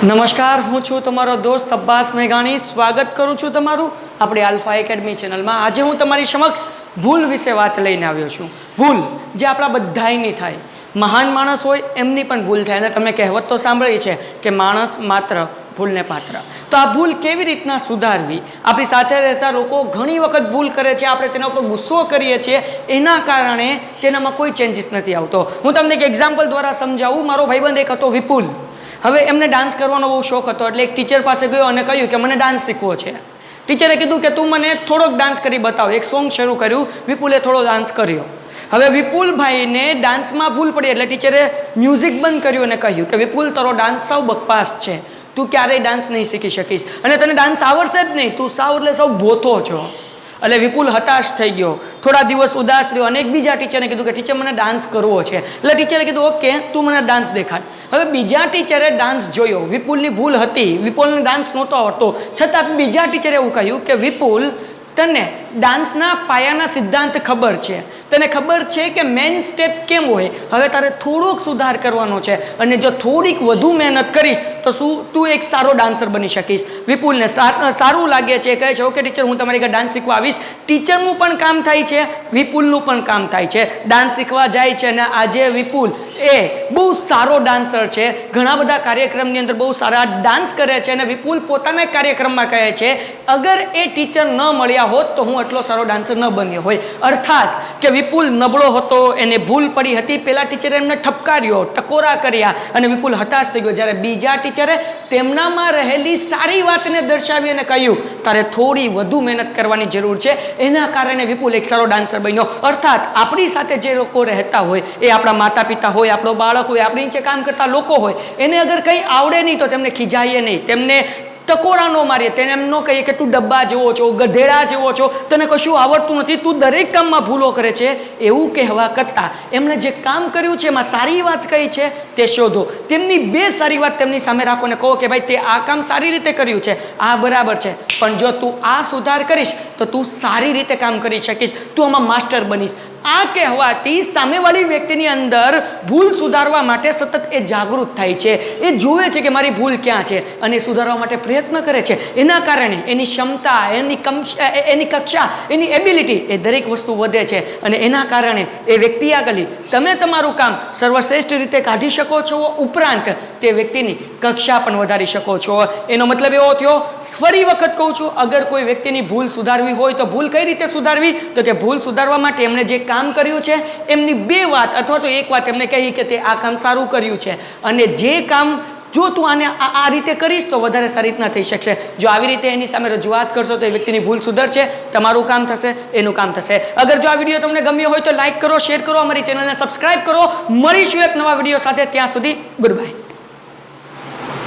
નમસ્કાર, હું છું તમારો દોસ્ત અબ્બાસ મેઘાણી. સ્વાગત કરું છું તમારું આપણી આલ્ફા એકેડમી ચેનલમાં. આજે હું તમારી સમક્ષ ભૂલ વિશે વાત લઈને આવ્યો છું. ભૂલ જે આપણા બધાયની થાય, મહાન માણસ હોય એમની પણ ભૂલ થાય. અને તમે કહેવત તો સાંભળી છે કે માણસ માત્ર ભૂલને પાત્ર. તો આ ભૂલ કેવી રીતના સુધારવી? આપણી સાથે રહેતા લોકો ઘણી વખત ભૂલ કરે છે, આપણે તેના ઉપર ગુસ્સો કરીએ છીએ, એના કારણે તેનામાં કોઈ ચેન્જીસ નથી આવતો. હું તમને એક એક્ઝામ્પલ દ્વારા સમજાવું. મારો ભાઈબંધ એક હતો વિપુલ. હવે એમને ડાન્સ કરવાનો બહુ શોખ હતો, એટલે એક ટીચર પાસે ગયો અને કહ્યું કે મને ડાન્સ શીખવો છે. ટીચરે કીધું કે તું મને થોડોક ડાન્સ કરી બતાવ. એક સોંગ શરૂ કર્યું, વિપુલે થોડો ડાન્સ કર્યો. હવે વિપુલભાઈને ડાન્સમાં ભૂલ પડી એટલે ટીચરે મ્યુઝિક બંધ કર્યું અને કહ્યું કે વિપુલ, તારો ડાન્સ સાવ બકવાસ છે, તું ક્યારેય ડાન્સ નહીં શીખી શકીશ અને તને ડાન્સ આવડશે જ નહીં, તું સાવ એટલે સાવ ભોથો છો. એટલે વિપુલ હતાશ થઈ ગયો, થોડા દિવસ ઉદાસ રહ્યો અને એક બીજા ટીચરને કીધું કે ટીચર મને ડાન્સ કરવો છે. એટલે ટીચરે કીધું ઓકે, તું મને ડાન્સ દેખાડ. હવે બીજા ટીચરે ડાન્સ જોયો, વિપુલની ભૂલ હતી, વિપુલને ડાન્સ નહોતો આવડતો, છતાં બીજા ટીચરે એવું કહ્યું કે વિપુલ, તને ડાન્સના પાયાના સિદ્ધાંત ખબર છે, તને ખબર છે કે મેઇન સ્ટેપ કેમ હોય, હવે તારે થોડોક સુધાર કરવાનો છે અને જો થોડીક વધુ મહેનત કરીશ તો તું એક સારો ડાન્સર બની શકીશ. વિપુલને સારું લાગે છે, કહે છે ઓકે ટીચર, હું તમારી ઘરે ડાન્સ શીખવા આવીશ. ટીચરનું પણ કામ થાય છે, વિપુલનું પણ કામ થાય છે. ડાન્સ શીખવા જાય છે અને આજે વિપુલ એ બહુ સારો ડાન્સર છે, ઘણા બધા કાર્યક્રમની અંદર બહુ સારા ડાન્સ કરે છે. અને વિપુલ પોતાના કાર્યક્રમમાં કહે છે અગર એ ટીચર ન મળ્યા હોત તો હું એટલો સારો ડાન્સર ન બન્યો હોય. અર્થાત કે વિપુલ નબળો હતો, એને ભૂલ પડી હતી, પેલા ટીચરે એમને ઠપકાર્યો, ટકોરા કર્યા અને વિપુલ હતાશ થઈ ગયો. જ્યારે બીજા ટીચરે તેમનામાં રહેલી સારી વાતને દર્શાવી અને કહ્યું તારે થોડી વધુ મહેનત કરવાની જરૂર છે, એના કારણે વિપુલ એક સારો ડાન્સર બન્યો. અર્થાત આપણી સાથે જે લોકો રહેતા હોય, એ આપણા માતા પિતા હોય, આપણો બાળક હોય, આપણી નીચે કામ કરતા લોકો હોય, એને અગર કંઈ આવડે નહીં તો તેમને ખીજાઈએ નહીં, તેમને ટકોરા ન મારીએ, તેને એમ ન કહીએ કે તું ડબ્બા જેવો છો, ગધેડા જેવો છો, તને કશું આવડતું નથી, તું દરેક કામમાં ભૂલો કરે છે. એવું કહેવા કરતાં એમણે જે કામ કર્યું છે એમાં સારી વાત કઈ છે તે શોધો. તેમની બે સારી વાત તેમની સામે રાખો અને કહો કે ભાઈ તે આ કામ સારી રીતે કર્યું છે, આ બરાબર છે, પણ જો તું આ સુધાર કરીશ તો તું સારી રીતે કામ કરી શકીશ, તું આમાં માસ્ટર બનીશ. આ કહેવાથી સામેવાળી વ્યક્તિની અંદર ભૂલ સુધારવા માટે સતત એ જાગૃત થાય છે, એ જુએ છે કે મારી ભૂલ ક્યાં છે અને સુધારવા માટે પ્રયત્ન કરે છે. એના કારણે એની ક્ષમતા, એની કક્ષા, એની એબિલિટી, એ દરેક વસ્તુ વધે છે અને એના કારણે એ વ્યક્તિ આગળ તમે તમારું કામ સર્વશ્રેષ્ઠ રીતે કાઢી શકો છો, ઉપરાંત તે વ્યક્તિની કક્ષા પણ વધારી શકો છો. એનો મતલબ એવો થયો, ફરી વખત કહું છું, અગર કોઈ વ્યક્તિની ભૂલ સુધારવી હોય તો ભૂલ કઈ રીતે સુધારવી? તો કે ભૂલ સુધારવા માટે એમણે જે કામ કર્યું છે એમની બે વાત અથવા તો એક વાત એમને કહી કે તે આ કામ સારું કર્યું છે અને જે કામ જો તું આને આ રીતે કરીશ તો વધારે સારી રીતના થઈ શકશે. જો આવી રીતે એની સામે રજૂઆત કરશો તો એ વ્યક્તિની ભૂલ સુધરશે, તમારું કામ થશે, એનું કામ થશે. અગર જો આ વિડીયો તમને ગમ્યો હોય તો લાઈક કરો, શેર કરો, અમારી ચેનલને સબસ્ક્રાઈબ કરો. મળીશું એક નવા વિડીયો સાથે. ત્યાં સુધી ગુડ બાય.